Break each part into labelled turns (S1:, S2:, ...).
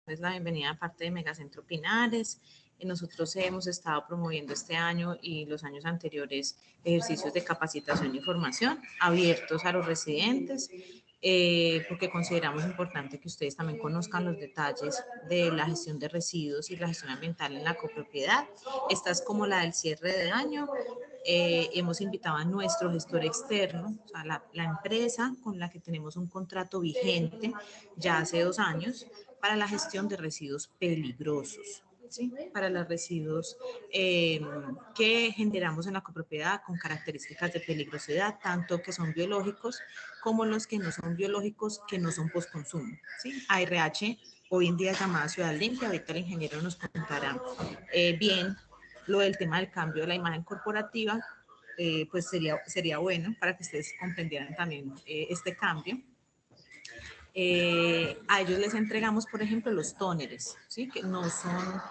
S1: la bienvenida de parte de Megacentro Pinares. Nosotros hemos estado promoviendo este año y los años anteriores ejercicios de capacitación y formación abiertos a los residentes, porque consideramos importante que ustedes también conozcan los detalles de la gestión de residuos y la gestión ambiental en la copropiedad. Esta es como la del cierre de año. Hemos invitado a nuestro gestor externo, o sea, la empresa con la que tenemos un contrato vigente ya hace 2 años para la gestión de residuos peligrosos. ¿Sí? Para los residuos que generamos en la copropiedad con características de peligrosidad, tanto que son biológicos como los que no son biológicos, que no son postconsumo. ¿Sí? ARH, hoy en día llamada Ciudad Limpia, ahorita el ingeniero nos contará bien lo del tema del cambio de la imagen corporativa, pues sería bueno para que ustedes comprendieran también este cambio. A ellos les entregamos, por ejemplo, los tóneres, ¿sí? Que no son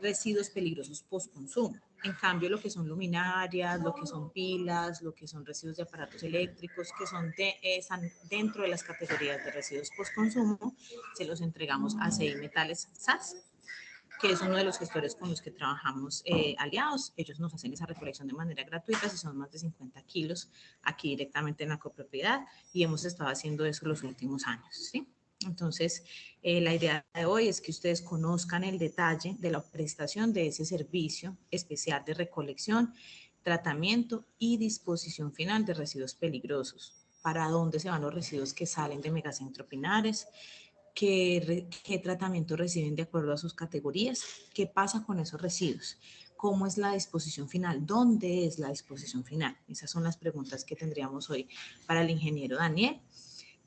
S1: residuos peligrosos post-consumo. En cambio, lo que son luminarias, lo que son pilas, lo que son residuos de aparatos eléctricos, que son están dentro de las categorías de residuos post-consumo, se los entregamos a CI Metales SAS, que es uno de los gestores con los que trabajamos aliados. Ellos nos hacen esa recolección de manera gratuita, si son más de 50 kilos, aquí directamente en la copropiedad, y hemos estado haciendo eso los últimos años, ¿sí? Entonces, la idea de hoy es que ustedes conozcan el detalle de la prestación de ese servicio especial de recolección, tratamiento y disposición final de residuos peligrosos. ¿Para dónde se van los residuos que salen de Megacentro Pinares? ¿Qué tratamiento reciben de acuerdo a sus categorías? ¿Qué pasa con esos residuos? ¿Cómo es la disposición final? ¿Dónde es la disposición final? Esas son las preguntas que tendríamos hoy para el ingeniero Daniel,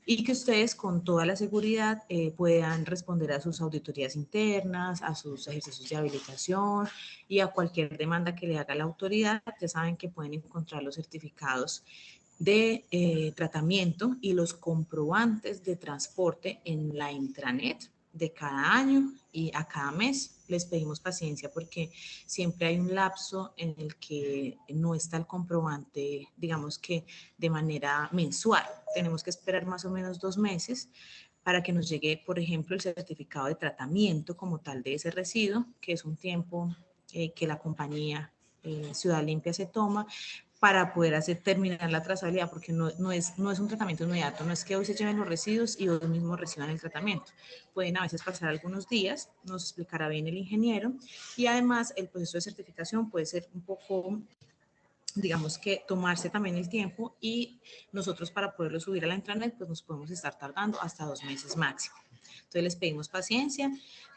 S1: y que ustedes con toda la seguridad puedan responder a sus auditorías internas, a sus ejercicios de habilitación y a cualquier demanda que le haga la autoridad. Ya saben que pueden encontrar los certificados de tratamiento y los comprobantes de transporte en la intranet de cada año y a cada mes. Les pedimos paciencia porque siempre hay un lapso en el que no está el comprobante, digamos que de manera mensual. Tenemos que esperar más o menos 2 meses para que nos llegue, por ejemplo, el certificado de tratamiento como tal de ese residuo, que es un tiempo que la compañía Ciudad Limpia se toma para poder terminar la trazabilidad, porque no es un tratamiento inmediato, no es que hoy se lleven los residuos y hoy mismo reciban el tratamiento. Pueden a veces pasar algunos días, nos explicará bien el ingeniero, y además el proceso de certificación puede ser un poco, digamos que tomarse también el tiempo, y nosotros para poderlo subir a la intranet pues nos podemos estar tardando hasta 2 meses máximo. Entonces les pedimos paciencia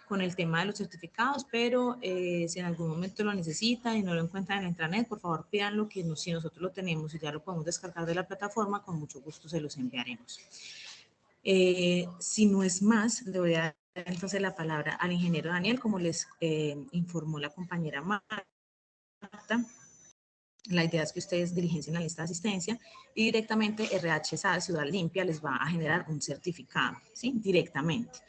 S1: con el tema de los certificados, pero si en algún momento lo necesitan y no lo encuentran en la intranet, por favor pídanlo, que si nosotros lo tenemos y ya lo podemos descargar de la plataforma, con mucho gusto se los enviaremos. Si no es más, le voy a dar entonces la palabra al ingeniero Daniel, como les informó la compañera Marta. La idea es que ustedes diligencien la lista de asistencia y directamente RH Ciudad Limpia les va a generar un certificado, ¿sí? Directamente.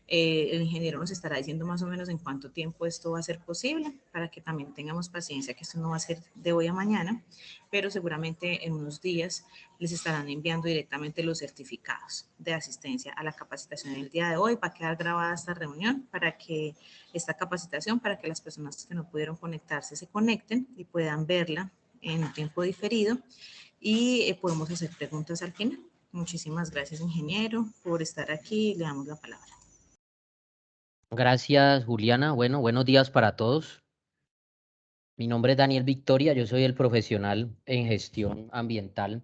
S1: El ingeniero nos estará diciendo más o menos en cuánto tiempo esto va a ser posible, para que también tengamos paciencia, que esto no va a ser de hoy a mañana, pero seguramente en unos días les estarán enviando directamente los certificados de asistencia a la capacitación del día de hoy. Va a quedar grabada esta reunión para que esta capacitación, para que las personas que no pudieron conectarse se conecten y puedan verla en un tiempo diferido, y podemos hacer preguntas al final. Muchísimas gracias, ingeniero, por estar aquí. Le damos la palabra.
S2: Gracias, Juliana. Bueno, buenos días para todos. Mi nombre es Daniel Victoria, yo soy el profesional en gestión ambiental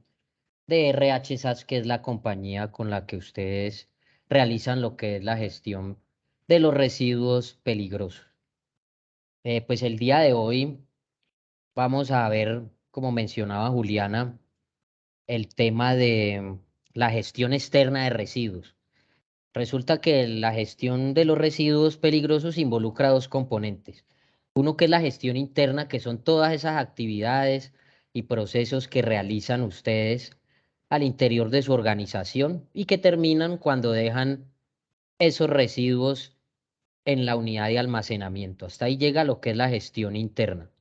S2: de RH SAS, que es la compañía con la que ustedes realizan lo que es la gestión de los residuos peligrosos. Pues el día de hoy vamos a ver, como mencionaba Juliana, el tema de la gestión externa de residuos. Resulta que la gestión de los residuos peligrosos involucra dos componentes. Uno que es la gestión interna, que son todas esas actividades y procesos que realizan ustedes al interior de su organización y que terminan cuando dejan esos residuos en la unidad de almacenamiento. Hasta ahí llega lo que es la gestión interna.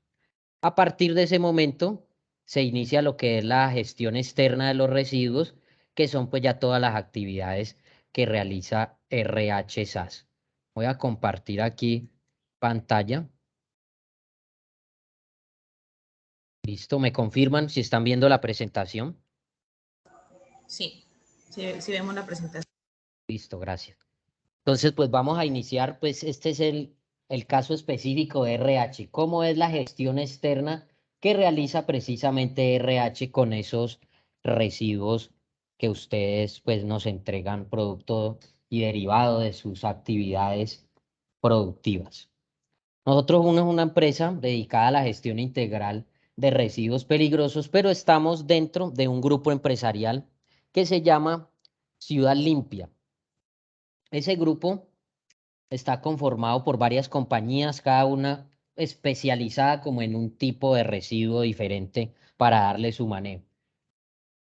S2: A partir de ese momento se inicia lo que es la gestión externa de los residuos, que son pues ya todas las actividades que realiza RH SAS. Voy a compartir aquí pantalla. Listo, ¿me confirman si están viendo la presentación?
S1: Sí, sí vemos la presentación.
S2: Listo, gracias. Entonces, pues vamos a iniciar, pues este es el caso específico de RH. ¿Cómo es la gestión externa que realiza precisamente RH con esos residuos que ustedes pues nos entregan producto y derivado de sus actividades productivas? Nosotros somos una empresa dedicada a la gestión integral de residuos peligrosos, pero estamos dentro de un grupo empresarial que se llama Ciudad Limpia. Ese grupo está conformado por varias compañías, cada una especializada como en un tipo de residuo diferente para darle su manejo.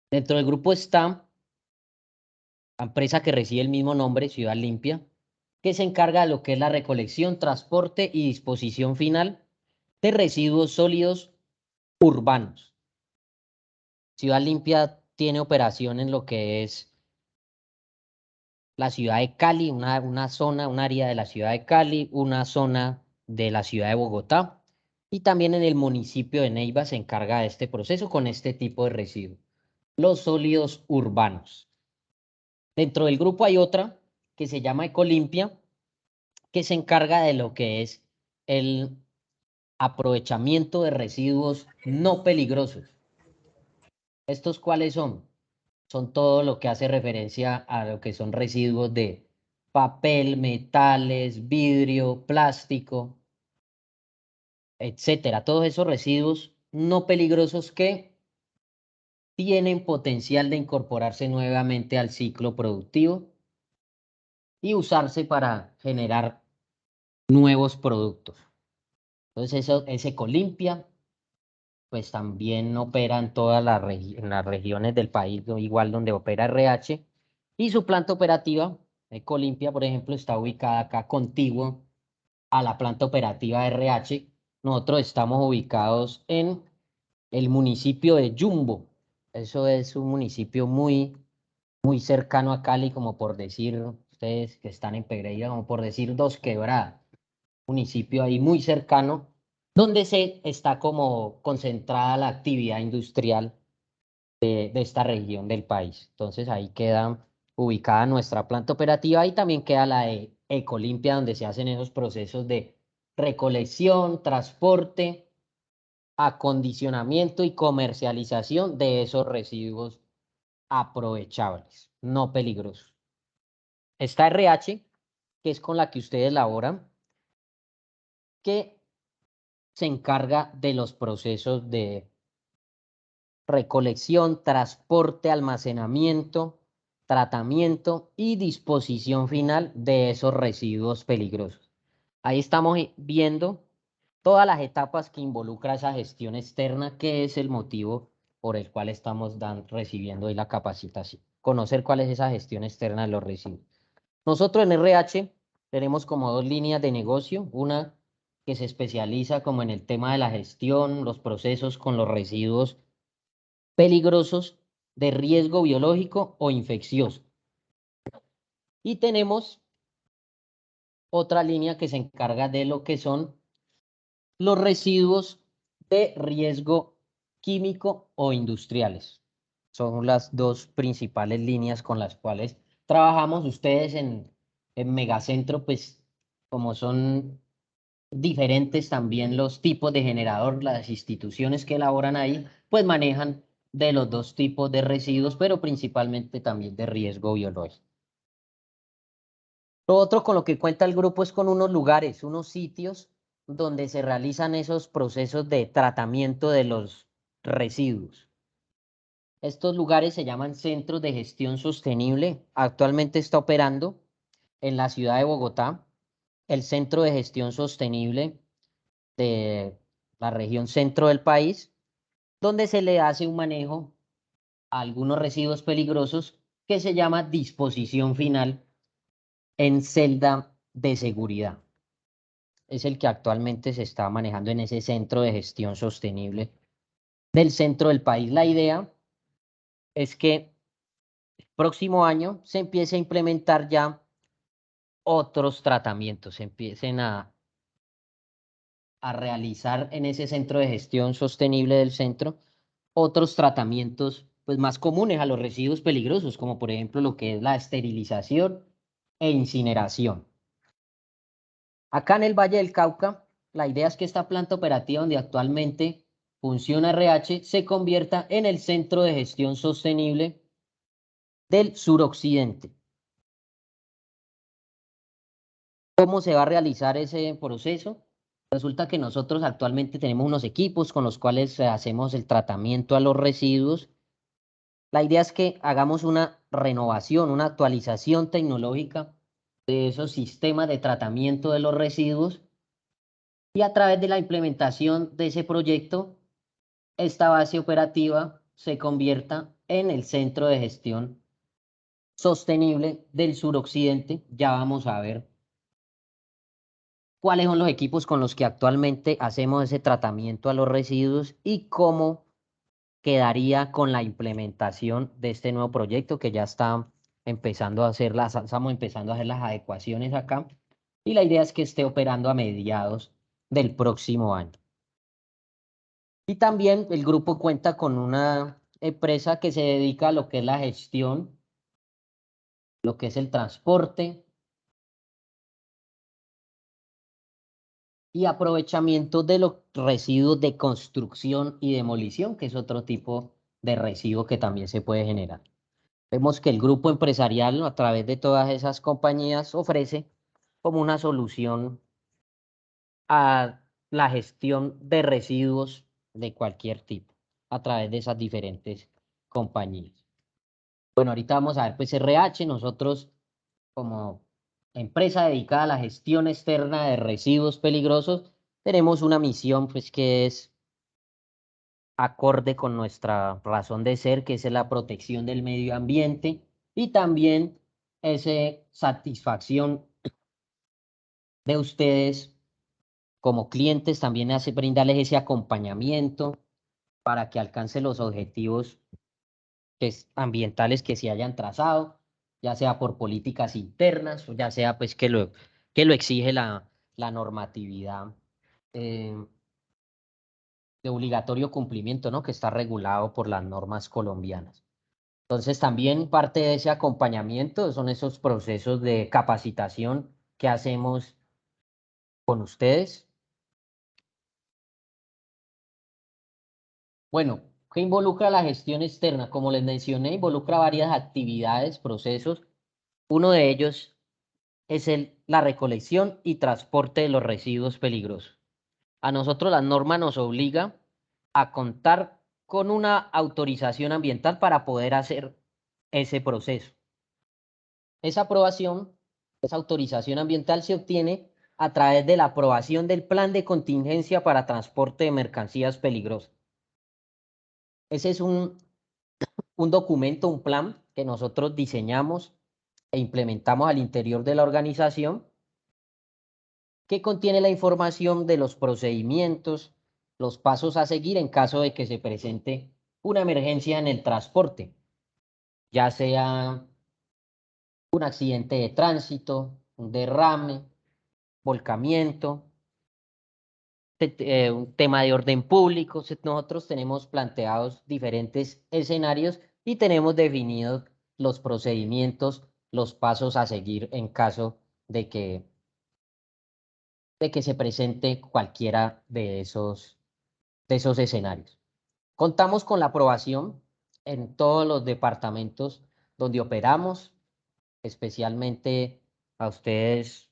S2: Dentro del grupo está la empresa que recibe el mismo nombre, Ciudad Limpia, que se encarga de lo que es la recolección, transporte y disposición final de residuos sólidos urbanos. Ciudad Limpia tiene operación en lo que es la ciudad de Cali, una zona, un área de la ciudad de Cali, una zona de la ciudad de Bogotá y también en el municipio de Neiva se encarga de este proceso con este tipo de residuos, los sólidos urbanos. Dentro del grupo hay otra que se llama Ecolimpia, que se encarga de lo que es el aprovechamiento de residuos no peligrosos. ¿Estos cuáles son? Son todo lo que hace referencia a lo que son residuos de papel, metales, vidrio, plástico, etcétera. Todos esos residuos no peligrosos que tienen potencial de incorporarse nuevamente al ciclo productivo y usarse para generar nuevos productos. Entonces, eso es Ecolimpia, pues también opera en todas en las regiones del país, igual donde opera RH, y su planta operativa, Ecolimpia, por ejemplo, está ubicada acá contiguo a la planta operativa RH. Nosotros estamos ubicados en el municipio de Yumbo. Eso es un municipio muy cercano a Cali, como por decir, ustedes que están en Pereira, como por decir Dos Quebradas, municipio ahí muy cercano, donde se está como concentrada la actividad industrial de esta región del país. Entonces ahí queda ubicada nuestra planta operativa y también queda la de Ecolimpia, donde se hacen esos procesos de recolección, transporte, acondicionamiento y comercialización de esos residuos aprovechables, no peligrosos. Esta RH, que es con la que ustedes elaboran, que se encarga de los procesos de recolección, transporte, almacenamiento, tratamiento y disposición final de esos residuos peligrosos. Ahí estamos viendo todas las etapas que involucra esa gestión externa, que es el motivo por el cual estamos recibiendo hoy la capacitación. Conocer cuál es esa gestión externa de los residuos. Nosotros en RH tenemos como dos líneas de negocio, una que se especializa como en el tema de la gestión, los procesos con los residuos peligrosos de riesgo biológico o infeccioso. Y tenemos otra línea que se encarga de lo que son los residuos de riesgo químico o industriales. Son las dos principales líneas con las cuales trabajamos. Ustedes en Megacentro, pues como son diferentes también los tipos de generador, las instituciones que elaboran ahí, pues manejan de los dos tipos de residuos, pero principalmente también de riesgo biológico. Lo otro con lo que cuenta el grupo es con unos lugares, unos sitios donde se realizan esos procesos de tratamiento de los residuos. Estos lugares se llaman Centros de Gestión Sostenible. Actualmente está operando en la ciudad de Bogotá el Centro de Gestión Sostenible de la región centro del país, donde se le hace un manejo a algunos residuos peligrosos que se llama disposición final en celda de seguridad. Es el que actualmente se está manejando en ese centro de gestión sostenible del centro del país. La idea es que el próximo año se empiece a implementar ya otros tratamientos, empiecen a realizar en ese centro de gestión sostenible del centro otros tratamientos pues, más comunes a los residuos peligrosos, como por ejemplo lo que es la esterilización e incineración. Acá en el Valle del Cauca, la idea es que esta planta operativa donde actualmente funciona RH se convierta en el centro de gestión sostenible del suroccidente. ¿Cómo se va a realizar ese proceso? Resulta que nosotros actualmente tenemos unos equipos con los cuales hacemos el tratamiento a los residuos. La idea es que hagamos una renovación, una actualización tecnológica de esos sistemas de tratamiento de los residuos y a través de la implementación de ese proyecto, esta base operativa se convierta en el centro de gestión sostenible del suroccidente. Ya vamos a ver cuáles son los equipos con los que actualmente hacemos ese tratamiento a los residuos y cómo quedaría con la implementación de este nuevo proyecto que ya está empezando a hacer estamos empezando a hacer las adecuaciones acá y la idea es que esté operando a mediados del próximo año. Y también el grupo cuenta con una empresa que se dedica a lo que es la gestión, lo que es el transporte y aprovechamiento de los residuos de construcción y demolición, que es otro tipo de residuo que también se puede generar. Vemos que el grupo empresarial, a través de todas esas compañías, ofrece como una solución a la gestión de residuos de cualquier tipo, a través de esas diferentes compañías. Bueno, ahorita vamos a ver, pues RH, nosotros como empresa dedicada a la gestión externa de residuos peligrosos, tenemos una misión, pues que es acorde con nuestra razón de ser, que es la protección del medio ambiente y también esa satisfacción de ustedes como clientes, también hace brindarles ese acompañamiento para que alcancen los objetivos pues, ambientales que se hayan trazado, ya sea por políticas internas o ya sea pues que lo exige la normatividad eh, de obligatorio cumplimiento, ¿no? Que está regulado por las normas colombianas. Entonces, también parte de ese acompañamiento son esos procesos de capacitación que hacemos con ustedes. Bueno, ¿qué involucra la gestión externa? Como les mencioné, involucra varias actividades, procesos. Uno de ellos es la recolección y transporte de los residuos peligrosos. A nosotros la norma nos obliga a contar con una autorización ambiental para poder hacer ese proceso. Esa aprobación, esa autorización ambiental se obtiene a través de la aprobación del plan de contingencia para transporte de mercancías peligrosas. Ese es un documento, un plan que nosotros diseñamos e implementamos al interior de la organización que contiene la información de los procedimientos, los pasos a seguir en caso de que se presente una emergencia en el transporte, ya sea un accidente de tránsito, un derrame, volcamiento, un tema de orden público. Nosotros tenemos planteados diferentes escenarios y tenemos definidos los procedimientos, los pasos a seguir en caso de que se presente cualquiera de esos escenarios. Contamos con la aprobación en todos los departamentos donde operamos, especialmente a ustedes,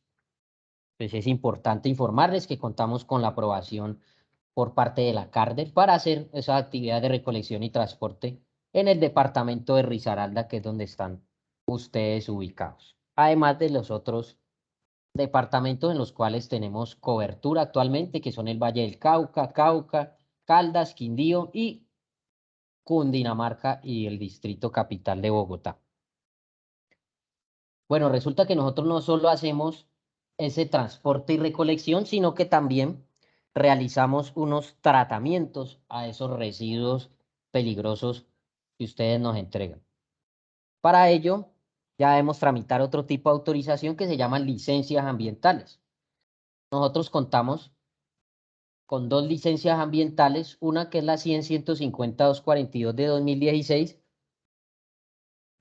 S2: pues es importante informarles que contamos con la aprobación por parte de la CARDER para hacer esa actividad de recolección y transporte en el departamento de Risaralda, que es donde están ustedes ubicados. Además de los otros departamentos en los cuales tenemos cobertura actualmente, que son el Valle del Cauca, Cauca, Caldas, Quindío y Cundinamarca y el Distrito Capital de Bogotá. Bueno, resulta que nosotros no solo hacemos ese transporte y recolección, sino que también realizamos unos tratamientos a esos residuos peligrosos que ustedes nos entregan. Para ello, ya debemos tramitar otro tipo de autorización que se llaman licencias ambientales. Nosotros contamos con 2 licencias ambientales, una que es la 100-150-242 de 2016,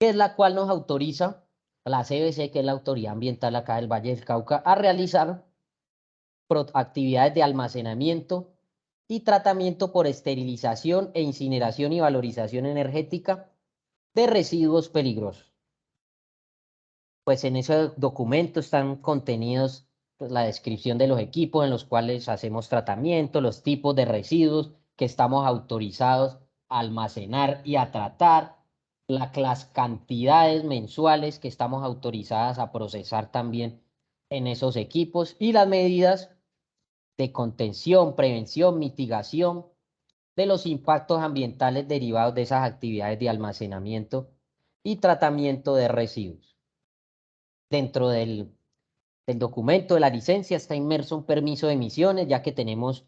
S2: que es la cual nos autoriza la CBC, que es la Autoridad Ambiental acá del Valle del Cauca, a realizar actividades de almacenamiento y tratamiento por esterilización e incineración y valorización energética de residuos peligrosos. Pues en ese documento están contenidos pues, la descripción de los equipos en los cuales hacemos tratamiento, los tipos de residuos que estamos autorizados a almacenar y a tratar, las cantidades mensuales que estamos autorizadas a procesar también en esos equipos y las medidas de contención, prevención, mitigación de los impactos ambientales derivados de esas actividades de almacenamiento y tratamiento de residuos. Dentro del documento de la licencia está inmerso un permiso de emisiones, ya que tenemos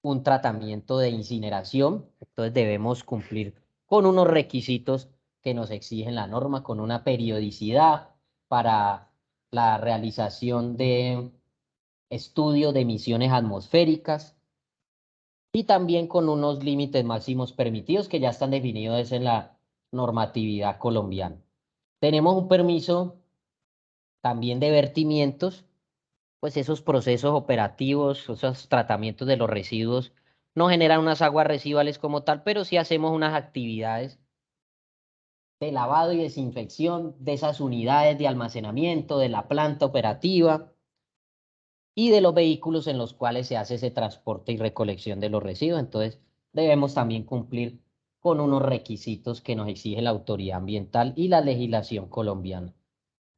S2: un tratamiento de incineración, entonces debemos cumplir con unos requisitos que nos exigen la norma, con una periodicidad para la realización de estudio de emisiones atmosféricas y también con unos límites máximos permitidos que ya están definidos en la normatividad colombiana. Tenemos un permiso también de vertimientos, pues esos procesos operativos, esos tratamientos de los residuos no generan unas aguas residuales como tal, pero sí hacemos unas actividades de lavado y desinfección de esas unidades de almacenamiento, de la planta operativa y de los vehículos en los cuales se hace ese transporte y recolección de los residuos. Entonces, debemos también cumplir con unos requisitos que nos exige la autoridad ambiental y la legislación colombiana,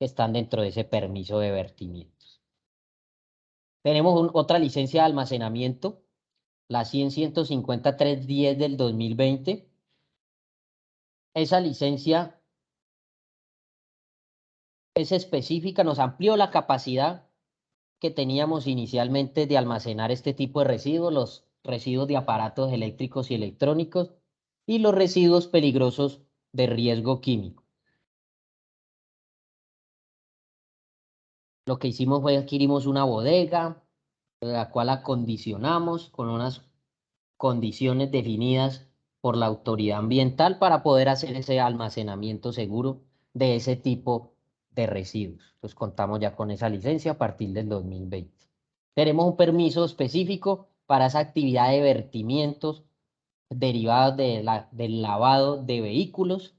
S2: que están dentro de ese permiso de vertimientos. Tenemos otra licencia de almacenamiento, la 100-150-310 del 2020. Esa licencia es específica, nos amplió la capacidad que teníamos inicialmente de almacenar este tipo de residuos, los residuos de aparatos eléctricos y electrónicos y los residuos peligrosos de riesgo químico. Lo que hicimos fue adquirimos una bodega, la cual acondicionamos con unas condiciones definidas por la autoridad ambiental para poder hacer ese almacenamiento seguro de ese tipo de residuos. Pues contamos ya con esa licencia a partir del 2020. Tenemos un permiso específico para esa actividad de vertimientos derivados del lavado de vehículos.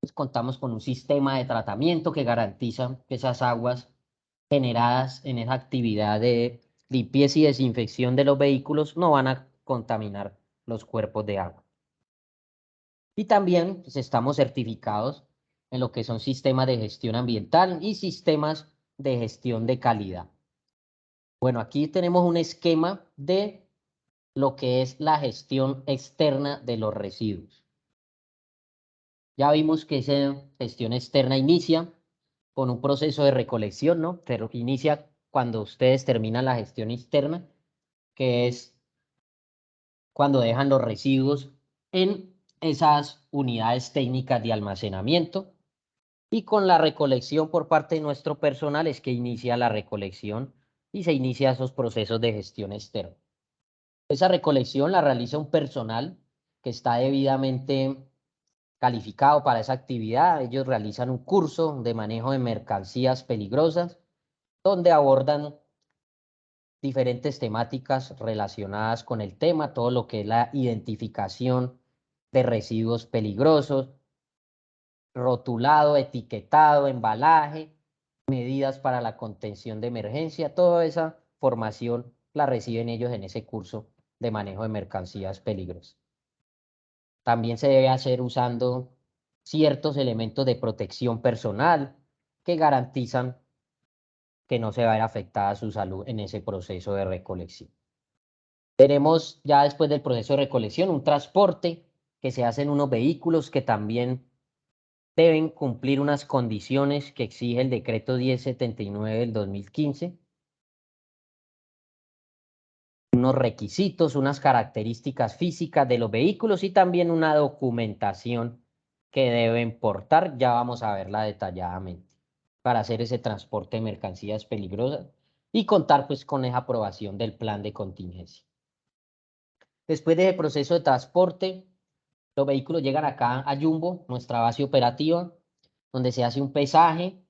S2: Pues contamos con un sistema de tratamiento que garantiza que esas aguas generadas en esa actividad de limpieza y desinfección de los vehículos no van a contaminar los cuerpos de agua. Y también pues, estamos certificados en lo que son sistemas de gestión ambiental y sistemas de gestión de calidad. Bueno, aquí tenemos un esquema de lo que es la gestión externa de los residuos. Ya vimos que esa gestión externa inicia con un proceso de recolección, ¿no? Pero inicia cuando ustedes terminan la gestión externa, que es cuando dejan los residuos en esas unidades técnicas de almacenamiento. Y con la recolección por parte de nuestro personal es que inicia la recolección y se inicia esos procesos de gestión externa. Esa recolección la realiza un personal que está debidamente calificado para esa actividad. Ellos realizan un curso de manejo de mercancías peligrosas donde abordan diferentes temáticas relacionadas con el tema, todo lo que es la identificación de residuos peligrosos, rotulado, etiquetado, embalaje, medidas para la contención de emergencia, toda esa formación la reciben ellos en ese curso de manejo de mercancías peligrosas. También se debe hacer usando ciertos elementos de protección personal que garantizan que no se va a ver afectada su salud en ese proceso de recolección. Tenemos ya después del proceso de recolección un transporte que se hace en unos vehículos que también deben cumplir unas condiciones que exige el decreto 1079 del 2015, unos requisitos, unas características físicas de los vehículos y también una documentación que deben portar, ya vamos a verla detalladamente, para hacer ese transporte de mercancías peligrosas y contar pues con esa aprobación del plan de contingencia. Después de ese proceso de transporte, los vehículos llegan acá a Jumbo, nuestra base operativa, donde se hace un pesaje,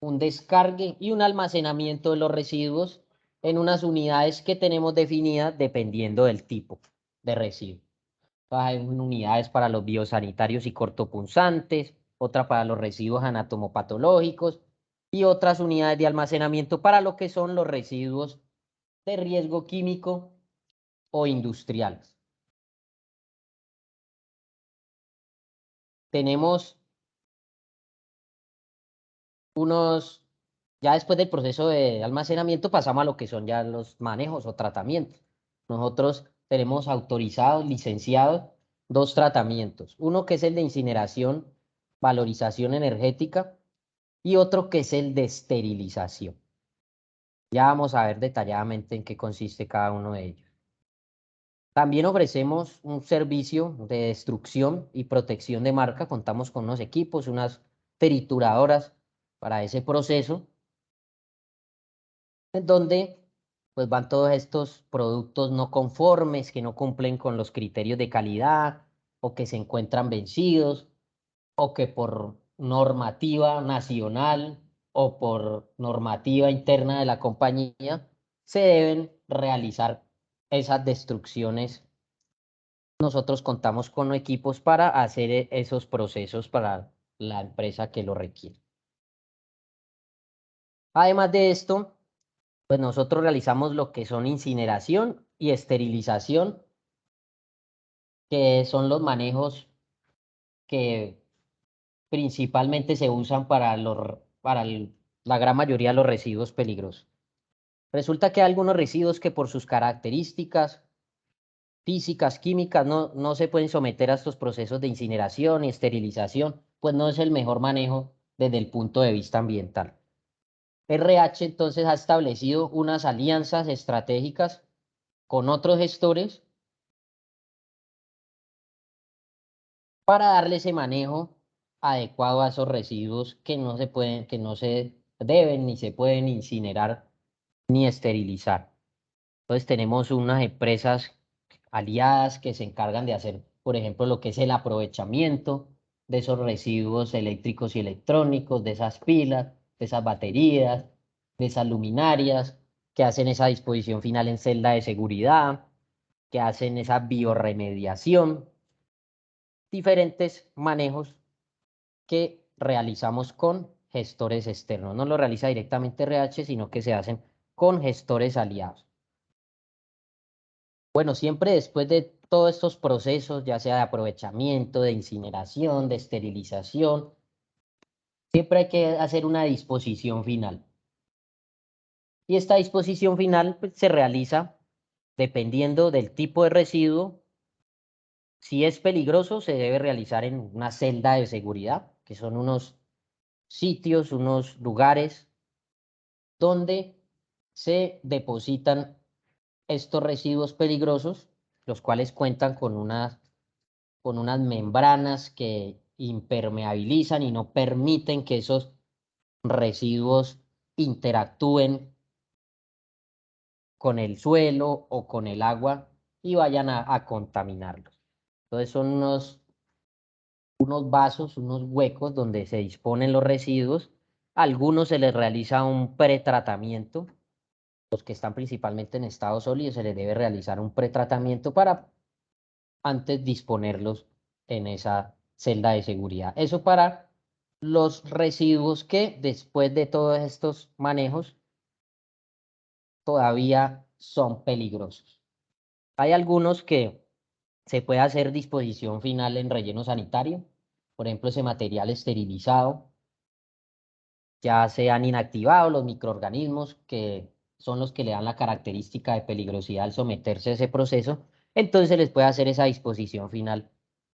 S2: un descargue y un almacenamiento de los residuos en unas unidades que tenemos definidas dependiendo del tipo de residuo. Hay unidades para los biosanitarios y cortopunzantes, otra para los residuos anatomopatológicos y otras unidades de almacenamiento para lo que son los residuos de riesgo químico o industriales. Tenemos ya después del proceso de almacenamiento pasamos a lo que son ya los manejos o tratamientos. Nosotros tenemos autorizados, licenciados, dos tratamientos. Uno que es el de incineración, valorización energética y otro que es el de esterilización. Ya vamos a ver detalladamente en qué consiste cada uno de ellos. También ofrecemos un servicio de destrucción y protección de marca. Contamos con unos equipos, unas trituradoras para ese proceso, en donde pues van todos estos productos no conformes que no cumplen con los criterios de calidad o que se encuentran vencidos o que por normativa nacional o por normativa interna de la compañía se deben realizar esas destrucciones. Nosotros contamos con equipos para hacer esos procesos para la empresa que lo requiere. Además de esto, pues nosotros realizamos lo que son incineración y esterilización, que son los manejos que principalmente se usan la gran mayoría de los residuos peligrosos. Resulta que hay algunos residuos que por sus características físicas, químicas, no se pueden someter a estos procesos de incineración y esterilización, pues no es el mejor manejo desde el punto de vista ambiental. RH entonces ha establecido unas alianzas estratégicas con otros gestores para darle ese manejo adecuado a esos residuos que no se deben ni se pueden incinerar ni esterilizar. Entonces tenemos unas empresas aliadas que se encargan de hacer, por ejemplo, lo que es el aprovechamiento de esos residuos eléctricos y electrónicos, de esas pilas, de esas baterías, de esas luminarias, que hacen esa disposición final en celda de seguridad, que hacen esa biorremediación, diferentes manejos que realizamos con gestores externos. No lo realiza directamente RH, sino que se hacen con gestores aliados. Bueno, siempre después de todos estos procesos, ya sea de aprovechamiento, de incineración, de esterilización, siempre hay que hacer una disposición final. Y esta disposición final pues, se realiza dependiendo del tipo de residuo. Si es peligroso, se debe realizar en una celda de seguridad, que son unos sitios, unos lugares donde se depositan estos residuos peligrosos, los cuales cuentan con unas membranas que impermeabilizan y no permiten que esos residuos interactúen con el suelo o con el agua y vayan a contaminarlos. Entonces son unos vasos, unos huecos donde se disponen los residuos. A algunos se les realiza un pretratamiento. Los que están principalmente en estado sólido se les debe realizar un pretratamiento para antes disponerlos en esa celda de seguridad. Eso para los residuos que después de todos estos manejos todavía son peligrosos. Hay algunos que se puede hacer disposición final en relleno sanitario, por ejemplo, ese material esterilizado, ya se han inactivado los microorganismos que son los que le dan la característica de peligrosidad al someterse a ese proceso, entonces se les puede hacer esa disposición final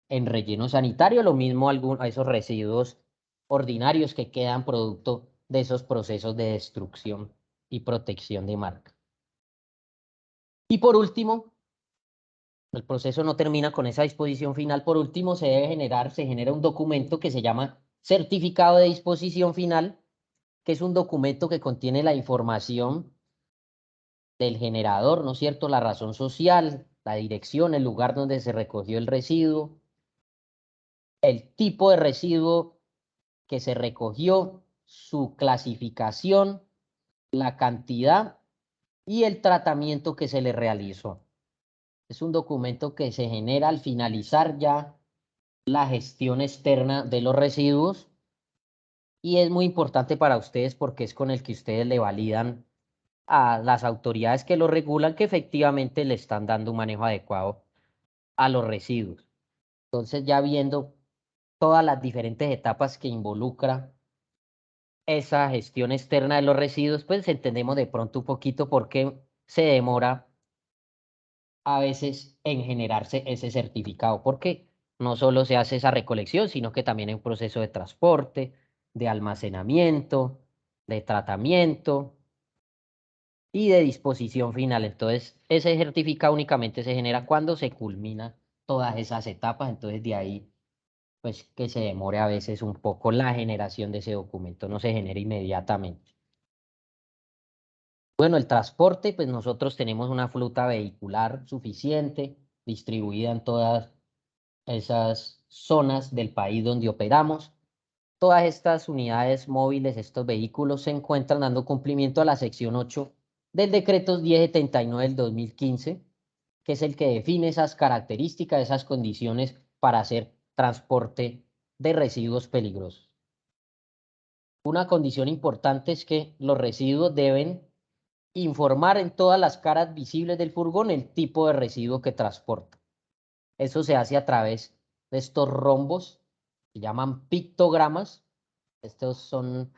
S2: en relleno sanitario, lo mismo a esos residuos ordinarios que quedan producto de esos procesos de destrucción y protección de marca. Y por último, El proceso no termina con esa disposición final. Por último, se genera un documento que se llama certificado de disposición final, que es un documento que contiene la información del generador, ¿no es cierto? La razón social, la dirección, el lugar donde se recogió el residuo, el tipo de residuo que se recogió, su clasificación, la cantidad y el tratamiento que se le realizó. Es un documento que se genera al finalizar ya la gestión externa de los residuos y es muy importante para ustedes porque es con el que ustedes le validan a las autoridades que lo regulan que efectivamente le están dando un manejo adecuado a los residuos. Entonces, ya viendo todas las diferentes etapas que involucra esa gestión externa de los residuos, pues entendemos de pronto un poquito por qué se demora a veces en generarse ese certificado, porque no solo se hace esa recolección, sino que también hay un proceso de transporte, de almacenamiento, de tratamiento y de disposición final. Entonces, ese certificado únicamente se genera cuando se culmina todas esas etapas. Entonces, de ahí, pues, que se demore a veces un poco la generación de ese documento, no se genera inmediatamente. Bueno, el transporte, pues nosotros tenemos una flota vehicular suficiente, distribuida en todas esas zonas del país donde operamos. Todas estas unidades móviles, estos vehículos, se encuentran dando cumplimiento a la sección 8 del decreto 1079 del 2015, que es el que define esas características, esas condiciones para hacer transporte de residuos peligrosos. Una condición importante es que los residuos deben informar en todas las caras visibles del furgón el tipo de residuo que transporta. Eso se hace a través de estos rombos, se llaman pictogramas. Estos son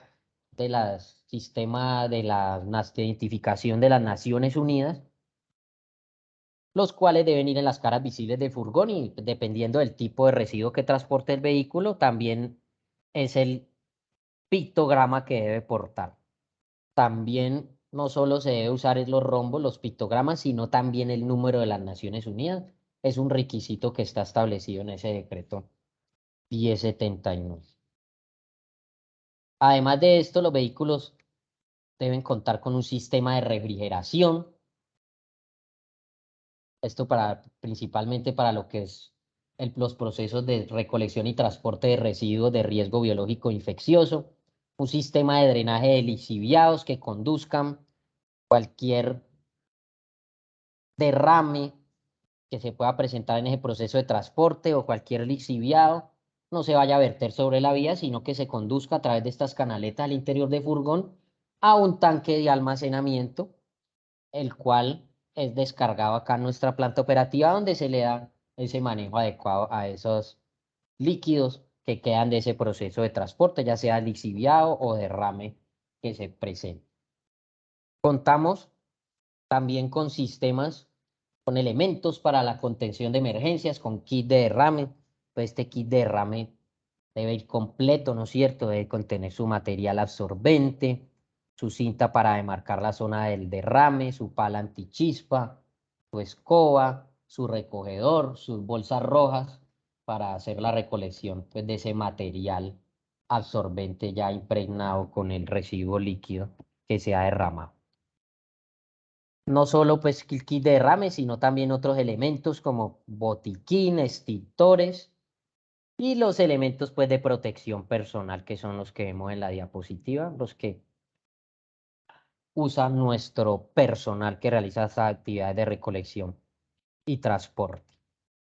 S2: del sistema de la identificación de las Naciones Unidas, los cuales deben ir en las caras visibles del furgón y dependiendo del tipo de residuo que transporte el vehículo, también es el pictograma que debe portar. También no solo se debe usar los rombos, los pictogramas, sino también el número de las Naciones Unidas. Es un requisito que está establecido en ese decreto 1079. Además de esto, los vehículos deben contar con un sistema de refrigeración. Esto principalmente para lo que es los procesos de recolección y transporte de residuos de riesgo biológico infeccioso. Un sistema de drenaje de lixiviados que conduzcan cualquier derrame que se pueda presentar en ese proceso de transporte o cualquier lixiviado no se vaya a verter sobre la vía, sino que se conduzca a través de estas canaletas al interior del furgón a un tanque de almacenamiento, el cual es descargado acá en nuestra planta operativa, donde se le da ese manejo adecuado a esos líquidos que quedan de ese proceso de transporte, ya sea lixiviado o derrame que se presente. Contamos también con sistemas, con elementos para la contención de emergencias, con kit de derrame. Pues este kit de derrame debe ir completo, ¿no es cierto? Debe contener su material absorbente, su cinta para demarcar la zona del derrame, su pala antichispa, su escoba, su recogedor, sus bolsas rojas para hacer la recolección pues, de ese material absorbente ya impregnado con el residuo líquido que se ha derramado. No solo pues el kit de derrame, sino también otros elementos como botiquín, extintores y los elementos pues de protección personal que son los que vemos en la diapositiva, los que usa nuestro personal que realiza esas actividades de recolección y transporte.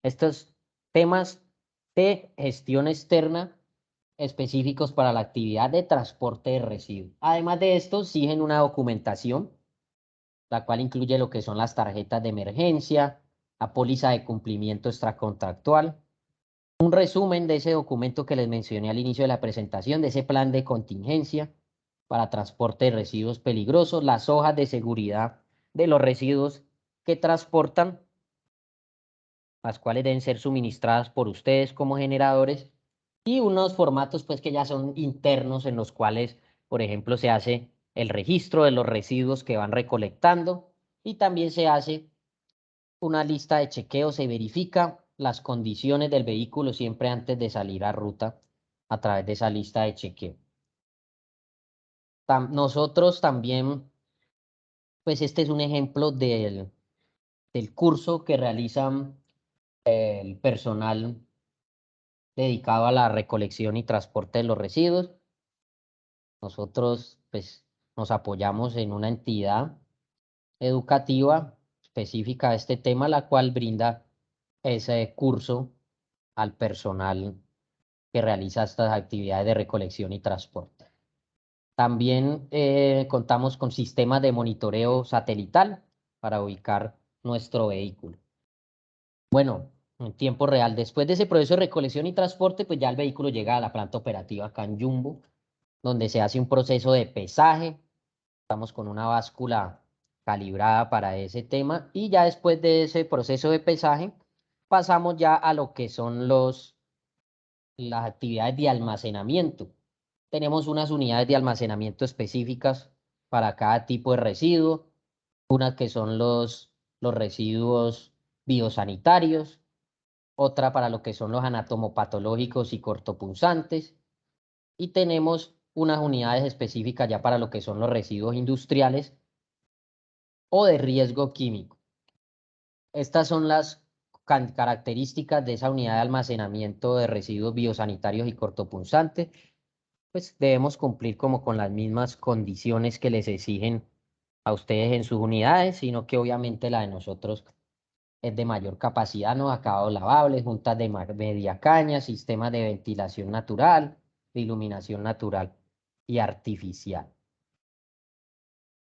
S2: Estos temas de gestión externa específicos para la actividad de transporte de residuos. Además de esto, exigen una documentación la cual incluye lo que son las tarjetas de emergencia, la póliza de cumplimiento extracontractual, un resumen de ese documento que les mencioné al inicio de la presentación, de ese plan de contingencia para transporte de residuos peligrosos, las hojas de seguridad de los residuos que transportan, las cuales deben ser suministradas por ustedes como generadores, y unos formatos pues que ya son internos en los cuales, por ejemplo, se hace el registro de los residuos que van recolectando y también se hace una lista de chequeo, se verifica las condiciones del vehículo siempre antes de salir a ruta a través de esa lista de chequeo. Nosotros también, pues este es un ejemplo del curso que realizan el personal dedicado a la recolección y transporte de los residuos. Nosotros, pues, nos apoyamos en una entidad educativa específica a este tema, la cual brinda ese curso al personal que realiza estas actividades de recolección y transporte. También contamos con sistemas de monitoreo satelital para ubicar nuestro vehículo. Bueno, en tiempo real, después de ese proceso de recolección y transporte, pues ya el vehículo llega a la planta operativa acá en Jumbo, donde se hace un proceso de pesaje. Estamos con una báscula calibrada para ese tema y ya después de ese proceso de pesaje, pasamos ya a lo que son las actividades de almacenamiento. Tenemos unas unidades de almacenamiento específicas para cada tipo de residuo, unas que son los residuos biosanitarios, otra para lo que son los anatomopatológicos y cortopunzantes, y tenemos unas unidades específicas ya para lo que son los residuos industriales o de riesgo químico. Estas son las características de esa unidad de almacenamiento de residuos biosanitarios y cortopunzantes. Pues debemos cumplir como con las mismas condiciones que les exigen a ustedes en sus unidades, sino que obviamente la de nosotros es de mayor capacidad, ¿no? Acabados lavables, juntas de media caña, sistemas de ventilación natural, de iluminación natural y artificial.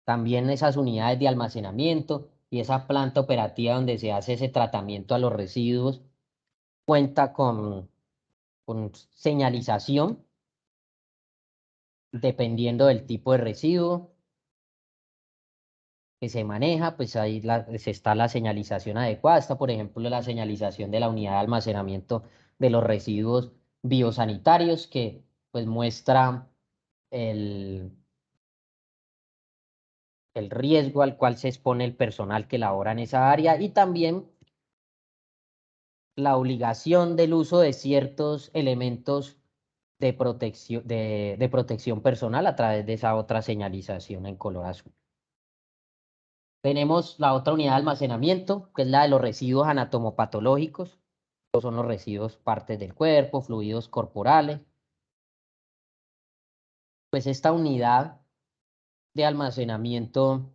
S2: También esas unidades de almacenamiento y esa planta operativa donde se hace ese tratamiento a los residuos cuenta con señalización dependiendo del tipo de residuo que se maneja, pues ahí está la señalización adecuada. Está, por ejemplo, la señalización de la unidad de almacenamiento de los residuos biosanitarios que pues muestra el, el riesgo al cual se expone el personal que labora en esa área y también la obligación del uso de ciertos elementos de protección personal a través de esa otra señalización en color azul. Tenemos la otra unidad de almacenamiento, que es la de los residuos anatomopatológicos. Estos son los residuos, partes del cuerpo, fluidos corporales. Pues esta unidad de almacenamiento,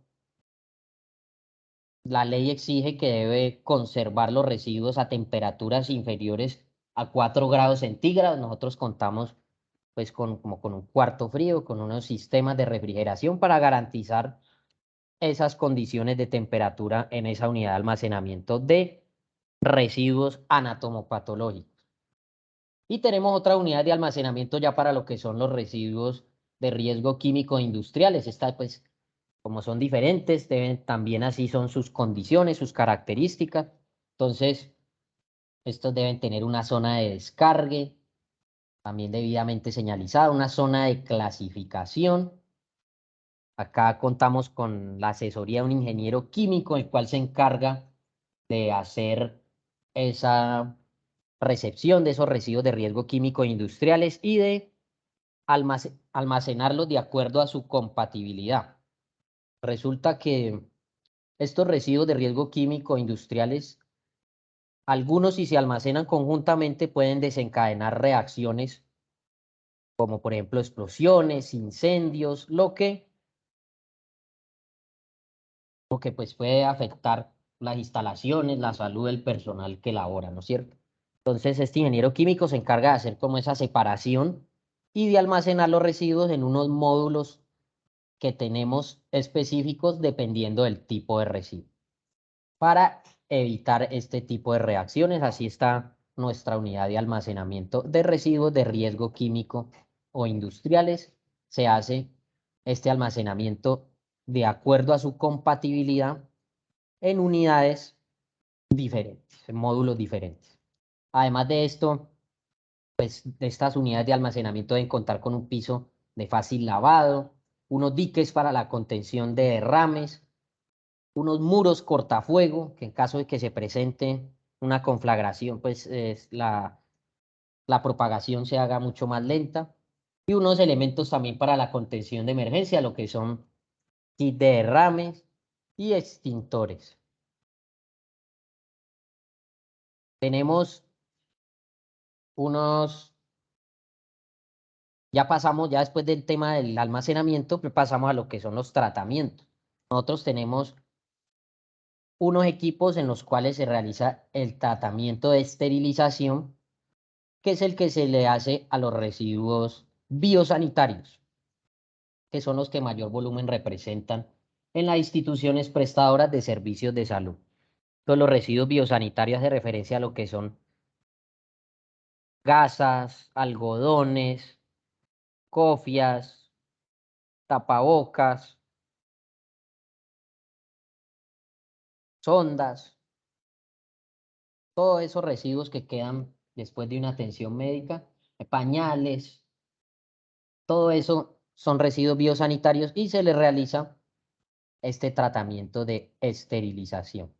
S2: la ley exige que debe conservar los residuos a temperaturas inferiores a 4 grados centígrados. Nosotros contamos pues como con un cuarto frío, con unos sistemas de refrigeración para garantizar esas condiciones de temperatura en esa unidad de almacenamiento de residuos anatomopatológicos. Y tenemos otra unidad de almacenamiento ya para lo que son los residuos de riesgo químico industriales. Estas, pues, como son diferentes, también así son sus condiciones, sus características. Entonces, estos deben tener una zona de descargue, también debidamente señalizada, una zona de clasificación. Acá contamos con la asesoría de un ingeniero químico, el cual se encarga de hacer esa recepción de esos residuos de riesgo químico industriales y de almacenarlos de acuerdo a su compatibilidad. Resulta que estos residuos de riesgo químico industriales, algunos si se almacenan conjuntamente pueden desencadenar reacciones como por ejemplo explosiones, incendios, lo que pues puede afectar las instalaciones, la salud del personal que labora, ¿no es cierto? Entonces, este ingeniero químico se encarga de hacer como esa separación y de almacenar los residuos en unos módulos que tenemos específicos dependiendo del tipo de residuo para evitar este tipo de reacciones. Así está nuestra unidad de almacenamiento de residuos de riesgo químico o industriales. Se hace este almacenamiento de acuerdo a su compatibilidad en unidades diferentes, en módulos diferentes. Además de esto, pues estas unidades de almacenamiento deben contar con un piso de fácil lavado, unos diques para la contención de derrames, unos muros cortafuego, que en caso de que se presente una conflagración, pues la propagación se haga mucho más lenta. Y unos elementos también para la contención de emergencia, lo que son kit de derrames y extintores. Tenemos unos, ya pasamos, ya después del tema del almacenamiento, pues pasamos a lo que son los tratamientos. Nosotros tenemos unos equipos en los cuales se realiza el tratamiento de esterilización, que es el que se le hace a los residuos biosanitarios, que son los que mayor volumen representan en las instituciones prestadoras de servicios de salud. Entonces, los residuos biosanitarios hacen referencia a lo que son gasas, algodones, cofias, tapabocas, sondas, todos esos residuos que quedan después de una atención médica, pañales, todo eso son residuos biosanitarios y se les realiza este tratamiento de esterilización,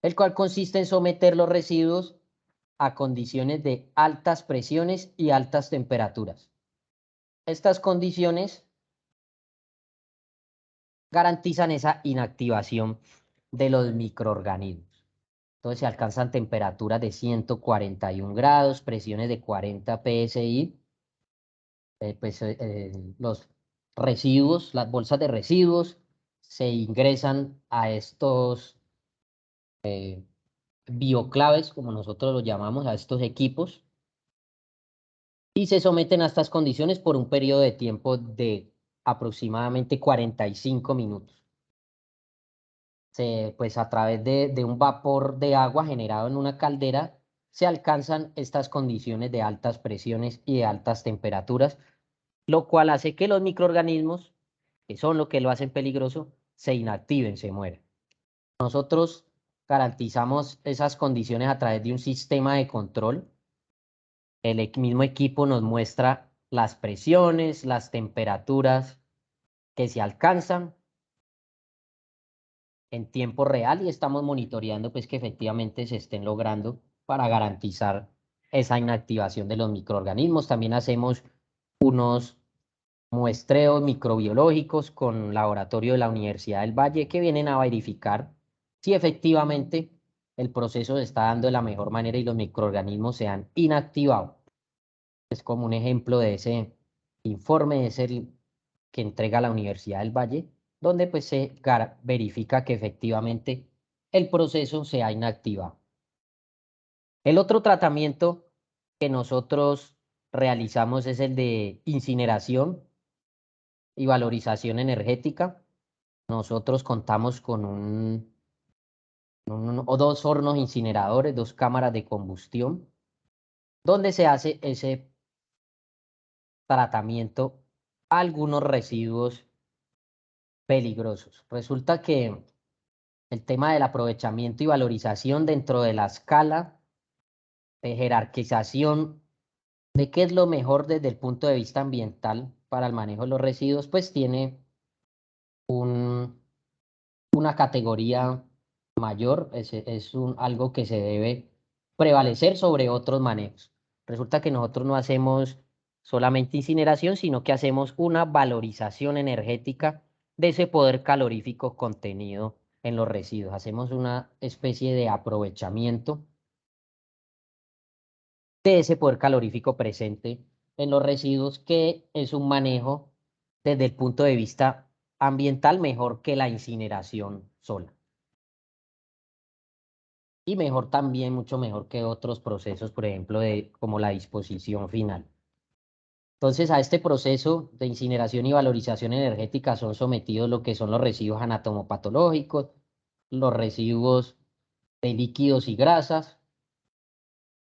S2: el cual consiste en someter los residuos a condiciones de altas presiones y altas temperaturas. Estas condiciones garantizan esa inactivación de los microorganismos. Entonces se alcanzan temperaturas de 141 grados, presiones de 40 psi, los residuos, las bolsas de residuos, se ingresan a estos bioclaves, como nosotros los llamamos, a estos equipos, y se someten a estas condiciones por un periodo de tiempo de aproximadamente 45 minutos. Pues a través de un vapor de agua generado en una caldera, se alcanzan estas condiciones de altas presiones y de altas temperaturas, lo cual hace que los microorganismos, que son lo que lo hacen peligroso, se inactiven, se mueran. Nosotros garantizamos esas condiciones a través de un sistema de control. El mismo equipo nos muestra las presiones, las temperaturas que se alcanzan en tiempo real y estamos monitoreando pues que efectivamente se estén logrando para garantizar esa inactivación de los microorganismos. También hacemos unos muestreos microbiológicos con laboratorio de la Universidad del Valle que vienen a verificar si efectivamente el proceso se está dando de la mejor manera y los microorganismos se han inactivado. Es como un ejemplo de ese informe, es el que entrega la Universidad del Valle, donde pues se verifica que efectivamente el proceso se ha inactivado. El otro tratamiento que nosotros realizamos es el de incineración y valorización energética. Nosotros contamos con o dos hornos incineradores, dos cámaras de combustión, donde se hace ese tratamiento a algunos residuos peligrosos. Resulta que el tema del aprovechamiento y valorización dentro de la escala de jerarquización de qué es lo mejor desde el punto de vista ambiental para el manejo de los residuos, pues tiene una categoría mayor, algo que se debe prevalecer sobre otros manejos. Resulta que nosotros no hacemos solamente incineración, sino que hacemos una valorización energética de ese poder calorífico contenido en los residuos. Hacemos una especie de aprovechamiento de ese poder calorífico presente en los residuos, que es un manejo desde el punto de vista ambiental mejor que la incineración sola. Y mejor también, mucho mejor que otros procesos, por ejemplo, como la disposición final. Entonces, a este proceso de incineración y valorización energética son sometidos lo que son los residuos anatomopatológicos, los residuos de líquidos y grasas,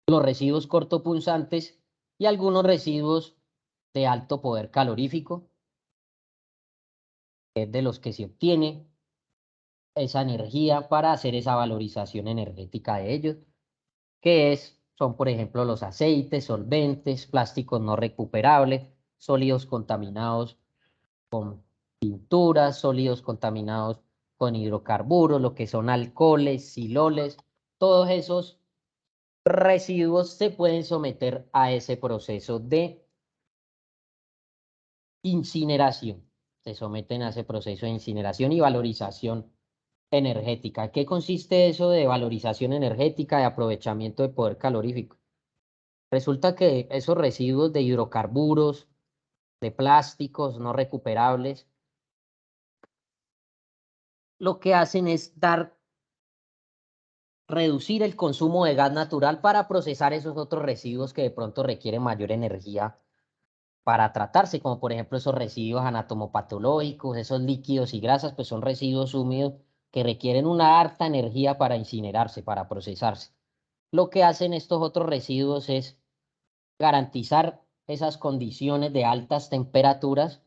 S2: los residuos cortopunzantes y algunos residuos de alto poder calorífico, que es de los que se obtiene esa energía para hacer esa valorización energética de ellos, son por ejemplo los aceites, solventes, plásticos no recuperables, sólidos contaminados con pinturas, sólidos contaminados con hidrocarburos, lo que son alcoholes, siloles, todos esos residuos se pueden someter a ese proceso de incineración. Se someten a ese proceso de incineración y valorización energética. ¿Qué consiste eso de valorización energética, de aprovechamiento de poder calorífico? Resulta que esos residuos de hidrocarburos, de plásticos no recuperables, lo que hacen es reducir el consumo de gas natural para procesar esos otros residuos que de pronto requieren mayor energía para tratarse, como por ejemplo esos residuos anatomopatológicos, esos líquidos y grasas, pues son residuos húmedos que requieren una harta energía para incinerarse, para procesarse. Lo que hacen estos otros residuos es garantizar esas condiciones de altas temperaturas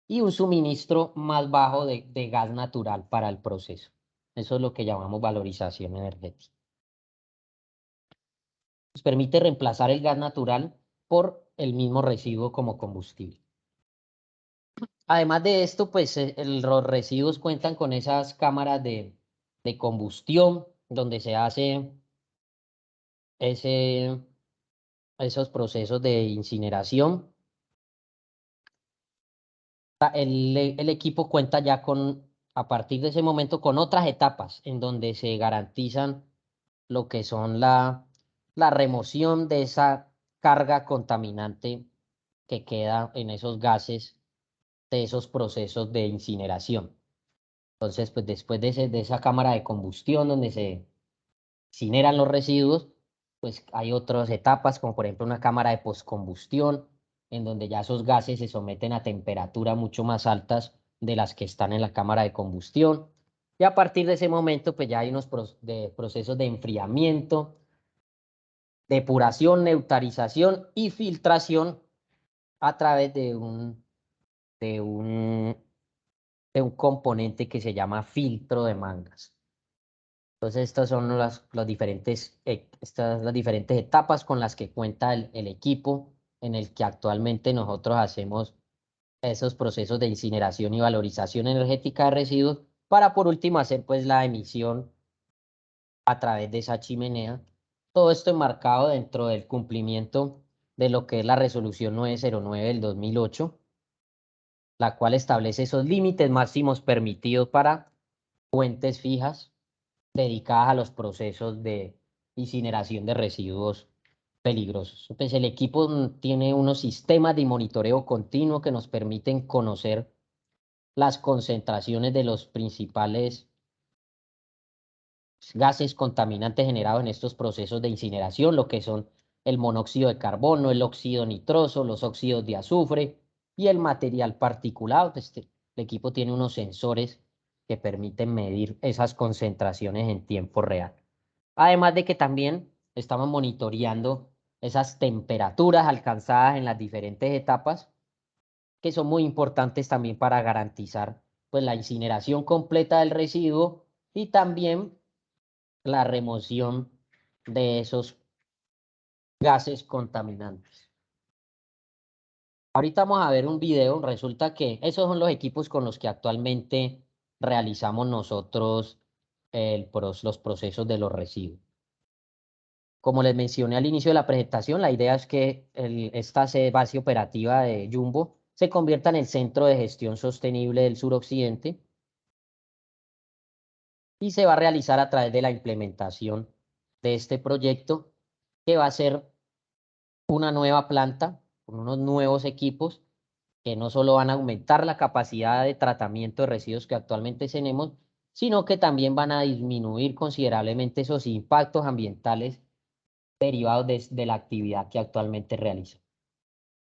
S2: y un suministro más bajo de gas natural para el proceso. Eso es lo que llamamos valorización energética. Nos permite reemplazar el gas natural por el mismo residuo como combustible. Además de esto, pues los residuos cuentan con esas cámaras de combustión donde se hace ese, esos procesos de incineración. El equipo cuenta ya con, a partir de ese momento, con otras etapas en donde se garantizan lo que son la remoción de esa carga contaminante que queda en esos gases de esos procesos de incineración. Entonces, pues después de esa cámara de combustión donde se incineran los residuos, pues hay otras etapas, como por ejemplo una cámara de postcombustión, en donde ya esos gases se someten a temperaturas mucho más altas de las que están en la cámara de combustión. Y a partir de ese momento, pues ya hay unos procesos de enfriamiento, depuración, neutralización y filtración a través de un, de un componente que se llama filtro de mangas. Entonces, estas son las diferentes etapas con las que cuenta el equipo en el que actualmente nosotros hacemos esos procesos de incineración y valorización energética de residuos para por último hacer pues la emisión a través de esa chimenea. Todo esto enmarcado dentro del cumplimiento de lo que es la resolución 909 del 2008, la cual establece esos límites máximos permitidos para fuentes fijas dedicadas a los procesos de incineración de residuos peligrosos. Entonces, el equipo tiene unos sistemas de monitoreo continuo que nos permiten conocer las concentraciones de los principales gases contaminantes generados en estos procesos de incineración, lo que son el monóxido de carbono, el óxido nitroso, los óxidos de azufre y el material particulado. El equipo tiene unos sensores que permiten medir esas concentraciones en tiempo real. Además de que también estamos monitoreando esas temperaturas alcanzadas en las diferentes etapas, que son muy importantes también para garantizar pues, la incineración completa del residuo y también la remoción de esos gases contaminantes. Ahorita vamos a ver un video. Resulta que esos son los equipos con los que actualmente realizamos nosotros los procesos de los residuos. Como les mencioné al inicio de la presentación, la idea es que esta base operativa de Jumbo se convierta en el centro de gestión sostenible del suroccidente y se va a realizar a través de la implementación de este proyecto, que va a ser una nueva planta con unos nuevos equipos que no solo van a aumentar la capacidad de tratamiento de residuos que actualmente tenemos, sino que también van a disminuir considerablemente esos impactos ambientales derivados de la actividad que actualmente realiza.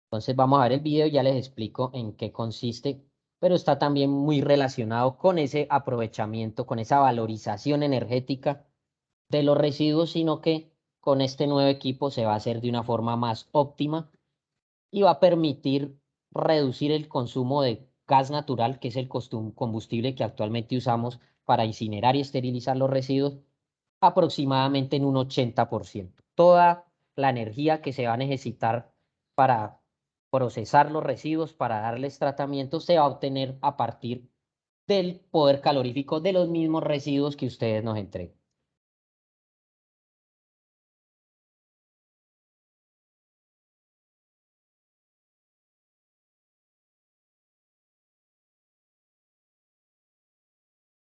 S2: Entonces vamos a ver el video y ya les explico en qué consiste, pero está también muy relacionado con ese aprovechamiento, con esa valorización energética de los residuos, sino que con este nuevo equipo se va a hacer de una forma más óptima y va a permitir reducir el consumo de gas natural, que es el combustible que actualmente usamos para incinerar y esterilizar los residuos, aproximadamente en un 80%. Toda la energía que se va a necesitar para procesar los residuos, para darles tratamiento, se va a obtener a partir del poder calorífico de los mismos residuos que ustedes nos entregan.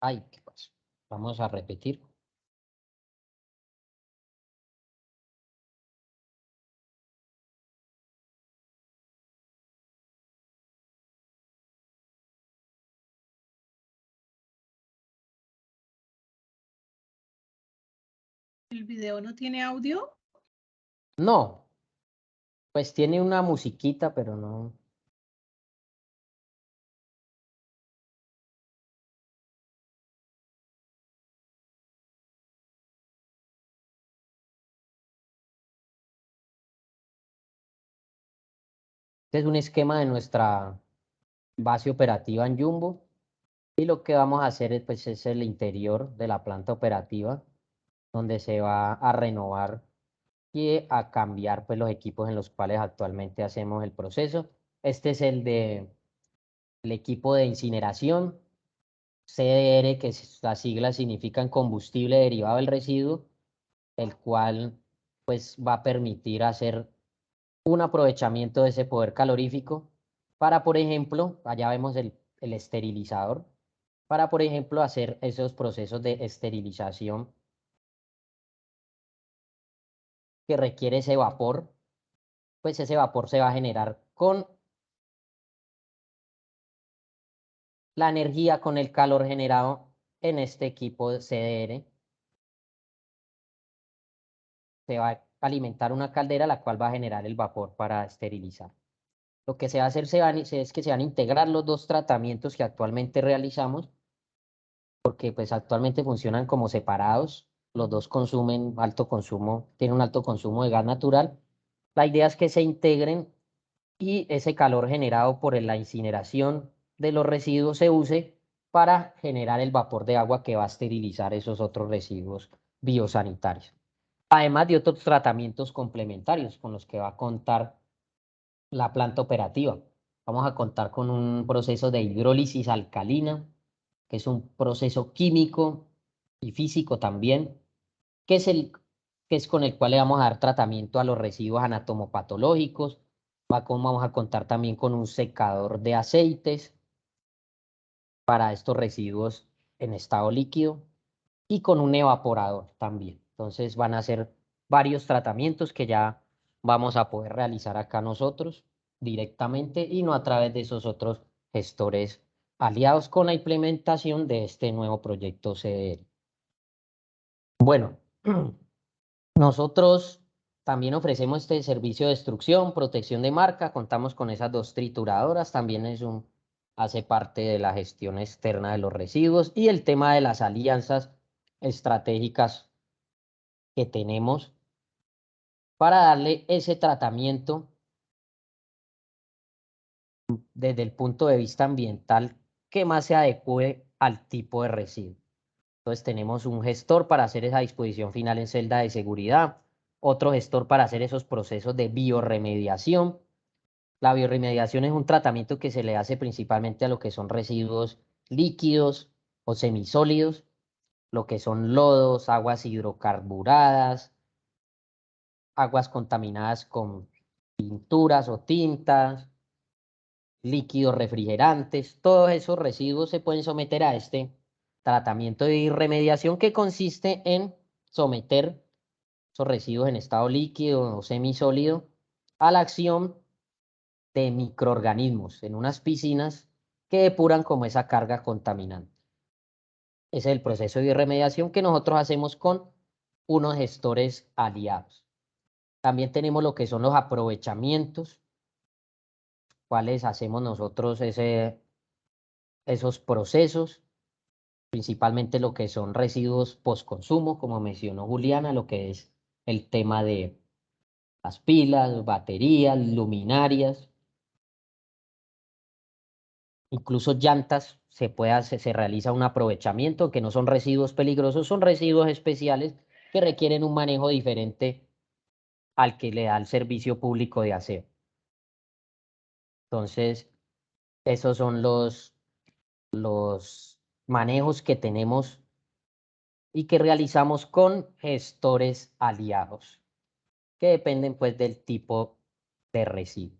S2: Ay, ¿qué pasó? Vamos a repetir.
S1: ¿El video no tiene audio?
S2: No, pues tiene una musiquita, pero no. Este es un esquema de nuestra base operativa en Jumbo. Y lo que vamos a hacer es, pues, es el interior de la planta operativa, donde se va a renovar y a cambiar pues, los equipos en los cuales actualmente hacemos el proceso. Este es el equipo de incineración, CDR, las siglas significan combustible derivado del residuo, el cual pues, va a permitir hacer un aprovechamiento de ese poder calorífico para, por ejemplo, allá vemos el esterilizador, para, por ejemplo, hacer esos procesos de esterilización que requiere ese vapor, pues ese vapor se va a generar con la energía, con el calor generado en este equipo de CDR. Se va a alimentar una caldera la cual va a generar el vapor para esterilizar. Lo que se va a hacer es que se van a integrar los dos tratamientos que actualmente realizamos, porque pues actualmente funcionan como separados. Los dos consumen alto consumo, tienen un alto consumo de gas natural. La idea es que se integren y ese calor generado por la incineración de los residuos se use para generar el vapor de agua que va a esterilizar esos otros residuos biosanitarios. Además de otros tratamientos complementarios con los que va a contar la planta operativa. Vamos a contar con un proceso de hidrólisis alcalina, que es un proceso químico y físico también, que es, que es con el cual le vamos a dar tratamiento a los residuos anatomopatológicos. Vamos a contar también con un secador de aceites para estos residuos en estado líquido y con un evaporador también. Entonces van a ser varios tratamientos que ya vamos a poder realizar acá nosotros directamente y no a través de esos otros gestores aliados con la implementación de este nuevo proyecto CDR. Bueno, nosotros también ofrecemos este servicio de extrusión, protección de marca, contamos con esas dos trituradoras, también hace parte de la gestión externa de los residuos y el tema de las alianzas estratégicas que tenemos para darle ese tratamiento desde el punto de vista ambiental que más se adecue al tipo de residuo. Entonces tenemos un gestor para hacer esa disposición final en celda de seguridad, otro gestor para hacer esos procesos de biorremediación. La biorremediación es un tratamiento que se le hace principalmente a lo que son residuos líquidos o semisólidos, lo que son lodos, aguas hidrocarburadas, aguas contaminadas con pinturas o tintas, líquidos refrigerantes, todos esos residuos se pueden someter a este tratamiento de irremediación que consiste en someter esos residuos en estado líquido o semisólido a la acción de microorganismos en unas piscinas que depuran como esa carga contaminante. Ese es el proceso de irremediación que nosotros hacemos con unos gestores aliados. También tenemos lo que son los aprovechamientos, cuales hacemos nosotros esos procesos, principalmente lo que son residuos postconsumo, como mencionó Juliana, lo que es el tema de las pilas, baterías, luminarias, incluso llantas, se realiza un aprovechamiento, que no son residuos peligrosos, son residuos especiales que requieren un manejo diferente al que le da el servicio público de aseo. Entonces, esos son los manejos que tenemos y que realizamos con gestores aliados, que dependen pues del tipo de residuo.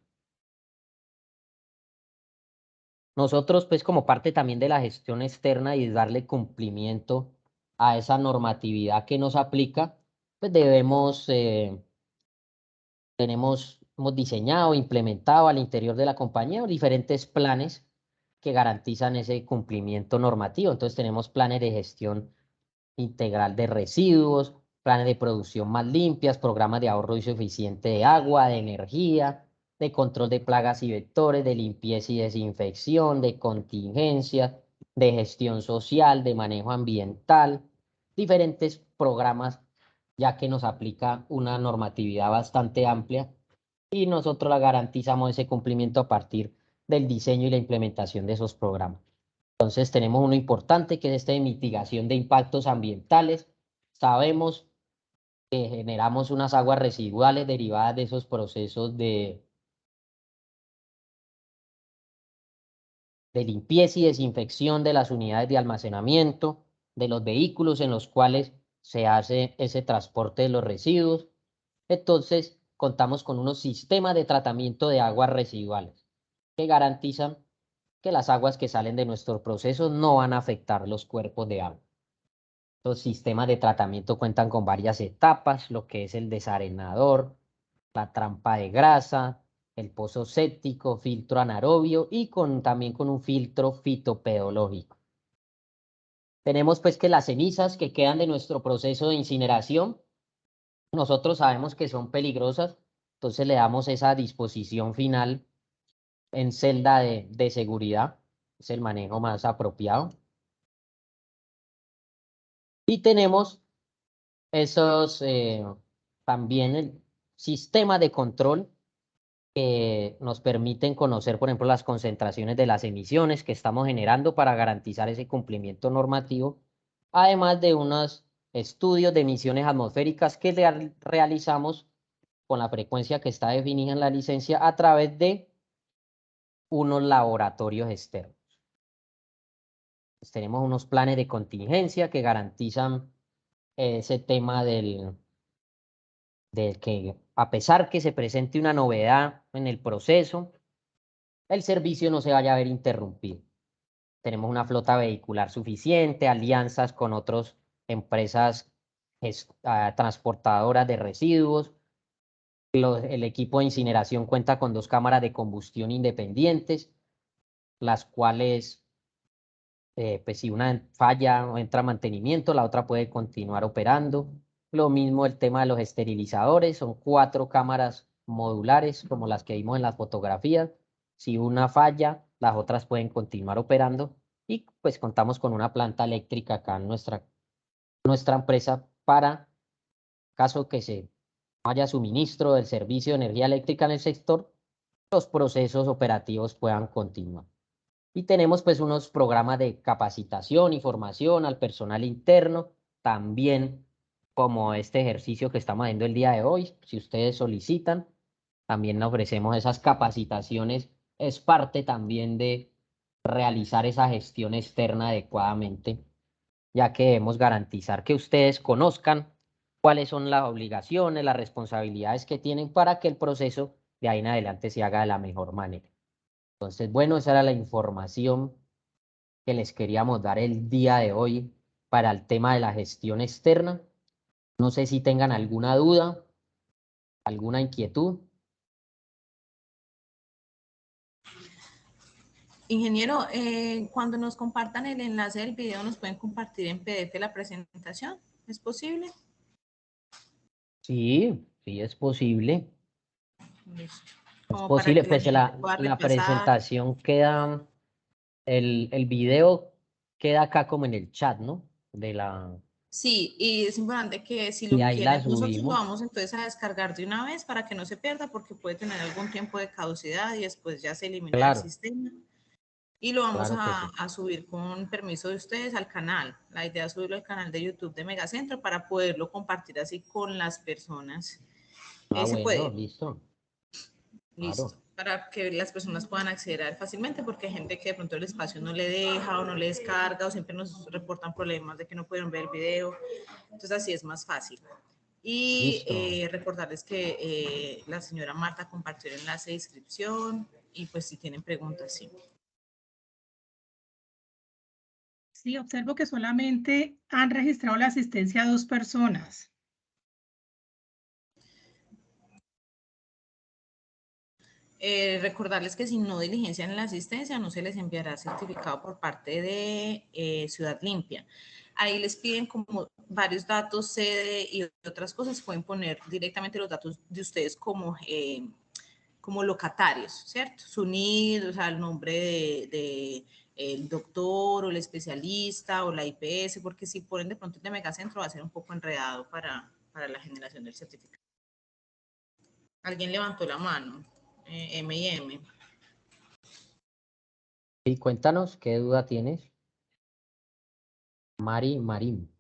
S2: Nosotros pues como parte también de la gestión externa y darle cumplimiento a esa normatividad que nos aplica, pues hemos diseñado, implementado al interior de la compañía diferentes planes que garantizan ese cumplimiento normativo. Entonces tenemos planes de gestión integral de residuos, planes de producción más limpias, programas de ahorro y suficiente de agua, de energía, de control de plagas y vectores, de limpieza y desinfección, de contingencia, de gestión social, de manejo ambiental, diferentes programas, ya que nos aplica una normatividad bastante amplia y nosotros la garantizamos ese cumplimiento a partir del diseño y la implementación de esos programas. Entonces tenemos uno importante que es este de mitigación de impactos ambientales. Sabemos que generamos unas aguas residuales derivadas de esos procesos de limpieza y desinfección de las unidades de almacenamiento, de los vehículos en los cuales se hace ese transporte de los residuos. Entonces contamos con unos sistemas de tratamiento de aguas residuales que garantizan que las aguas que salen de nuestros procesos no van a afectar los cuerpos de agua. Los sistemas de tratamiento cuentan con varias etapas, lo que es el desarenador, la trampa de grasa, el pozo séptico, filtro anaerobio y también con un filtro fitopedológico. Tenemos pues que las cenizas que quedan de nuestro proceso de incineración, nosotros sabemos que son peligrosas, entonces le damos esa disposición final en celda de seguridad, es el manejo más apropiado. Y tenemos esos también el sistema de control que nos permiten conocer, por ejemplo, las concentraciones de las emisiones que estamos generando para garantizar ese cumplimiento normativo, además de unos estudios de emisiones atmosféricas que realizamos con la frecuencia que está definida en la licencia a través de unos laboratorios externos. Pues tenemos unos planes de contingencia que garantizan ese tema del que a pesar que se presente una novedad en el proceso, el servicio no se vaya a ver interrumpido. Tenemos una flota vehicular suficiente, alianzas con otras empresas transportadoras de residuos. El equipo de incineración cuenta con 2 cámaras de combustión independientes, las cuales, pues si una falla o entra a mantenimiento, la otra puede continuar operando. Lo mismo el tema de los esterilizadores, son 4 cámaras modulares como las que vimos en las fotografías. Si una falla, las otras pueden continuar operando y pues contamos con una planta eléctrica acá en nuestra empresa para caso que se haya suministro del servicio de energía eléctrica en el sector, los procesos operativos puedan continuar. Y tenemos pues unos programas de capacitación y formación al personal interno, también como este ejercicio que estamos haciendo el día de hoy. Si ustedes solicitan, también ofrecemos esas capacitaciones. Es parte también de realizar esa gestión externa adecuadamente, ya que debemos garantizar que ustedes conozcan cuáles son las obligaciones, las responsabilidades que tienen para que el proceso de ahí en adelante se haga de la mejor manera. Entonces, bueno, esa era la información que les queríamos dar el día de hoy para el tema de la gestión externa. No sé si tengan alguna duda, alguna inquietud.
S1: Ingeniero, cuando nos compartan el enlace del video, ¿nos pueden compartir en PDF la presentación? ¿Es posible?
S2: Sí, sí es posible.
S1: Listo.
S2: Es
S1: Como para
S2: posible,
S1: que la
S2: pues
S1: gente pueda
S2: la
S1: repasar.
S2: presentación queda, el video queda acá como en el chat, ¿no?
S1: Sí, y es importante que si
S2: Y
S1: lo
S2: ahí la
S1: quieren, nosotros lo
S2: subimos.
S1: vamos entonces a descargar de una vez para que no se pierda porque puede tener algún tiempo de caducidad y después ya se elimina del
S2: Claro,
S1: sistema. Y lo vamos
S2: claro que sí.
S1: a subir con permiso de ustedes al canal. La idea es subirlo al canal de YouTube de Megacentro para poderlo compartir así con las personas.
S2: Ah,
S1: Se
S2: bueno,
S1: puede.
S2: listo.
S1: Listo.
S2: Claro.
S1: para que las personas puedan acceder a él fácilmente, porque hay gente que de pronto el espacio no le deja o no le descarga o siempre nos reportan problemas de que no pudieron ver el video. Entonces así es más fácil. Y
S2: Listo.
S1: recordarles que la señora Marta compartió el enlace de inscripción y pues si tienen preguntas, sí.
S3: Sí, observo que solamente han registrado la asistencia a 2 personas.
S1: Recordarles que si no diligencian la asistencia, no se les enviará certificado por parte de Ciudad Limpia. Ahí les piden como varios datos, sede y otras cosas. Pueden poner directamente los datos de ustedes como locatarios, ¿cierto? Su NID, o sea, el nombre de el doctor o el especialista o la IPS, porque si ponen de pronto el de Megacentro va a ser un poco enredado para la generación del certificado. Alguien levantó la mano, M&M.
S2: Y cuéntanos, ¿qué duda tienes? Marín.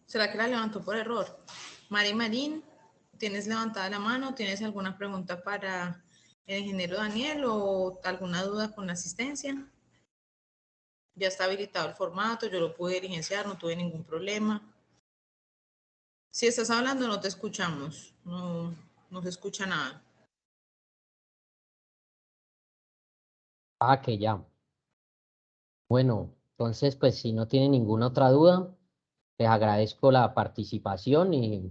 S1: ¿Será que la levantó por error? Marín, ¿tienes levantada la mano? ¿Tienes alguna pregunta para el ingeniero Daniel o alguna duda con la asistencia? Ya está habilitado el formato, yo lo pude diligenciar, no tuve ningún problema. Si estás hablando, no te escuchamos, no se escucha nada.
S2: Ah, que ya. Bueno, entonces, pues si no tiene ninguna otra duda, les agradezco la participación y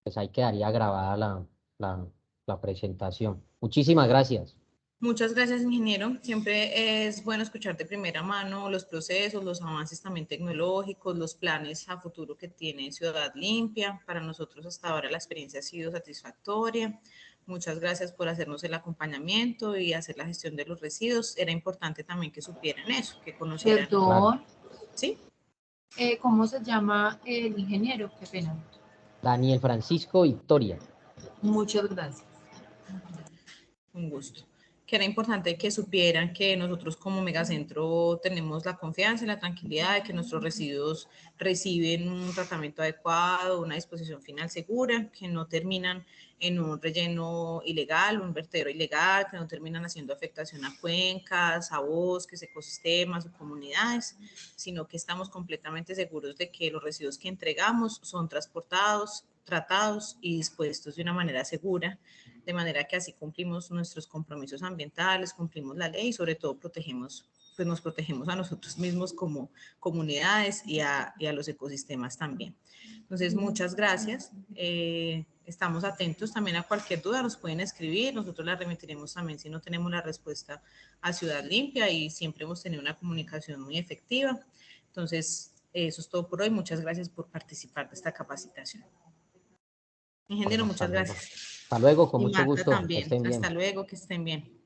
S2: pues ahí quedaría grabada la, la presentación. Muchísimas gracias.
S1: Muchas gracias, ingeniero. Siempre es bueno escuchar de primera mano los procesos, los avances también tecnológicos, los planes a futuro que tiene Ciudad Limpia. Para nosotros hasta ahora la experiencia ha sido satisfactoria. Muchas gracias por hacernos el acompañamiento y hacer la gestión de los residuos. Era importante también que supieran eso, que conocieran.
S2: Claro.
S4: Perdón,
S1: ¿Sí?
S4: ¿cómo se llama el ingeniero? Qué pena.
S2: Daniel Francisco Victoria.
S4: Muchas gracias.
S1: Un gusto. Que era importante que supieran que nosotros como Megacentro tenemos la confianza y la tranquilidad de que nuestros residuos reciben un tratamiento adecuado, una disposición final segura, que no terminan en un relleno ilegal, un vertedero ilegal, que no terminan haciendo afectación a cuencas, a bosques, ecosistemas o comunidades, sino que estamos completamente seguros de que los residuos que entregamos son transportados, tratados y dispuestos de una manera segura, de manera que así cumplimos nuestros compromisos ambientales, cumplimos la ley y sobre todo protegemos, pues nos protegemos a nosotros mismos como comunidades y a los ecosistemas también. Entonces, muchas gracias. Estamos atentos también a cualquier duda, nos pueden escribir, nosotros la remitiremos también si no tenemos la respuesta a Ciudad Limpia y siempre hemos tenido una comunicación muy efectiva. Entonces, eso es todo por hoy. Muchas gracias por participar de esta capacitación. Ingeniero,
S2: Bueno, hasta
S1: muchas
S2: luego.
S1: gracias.
S2: Hasta luego, con
S1: Y
S2: mucho
S1: Marta
S2: gusto. Que
S1: también.
S2: estén
S1: Hasta
S2: bien.
S1: luego, que estén bien.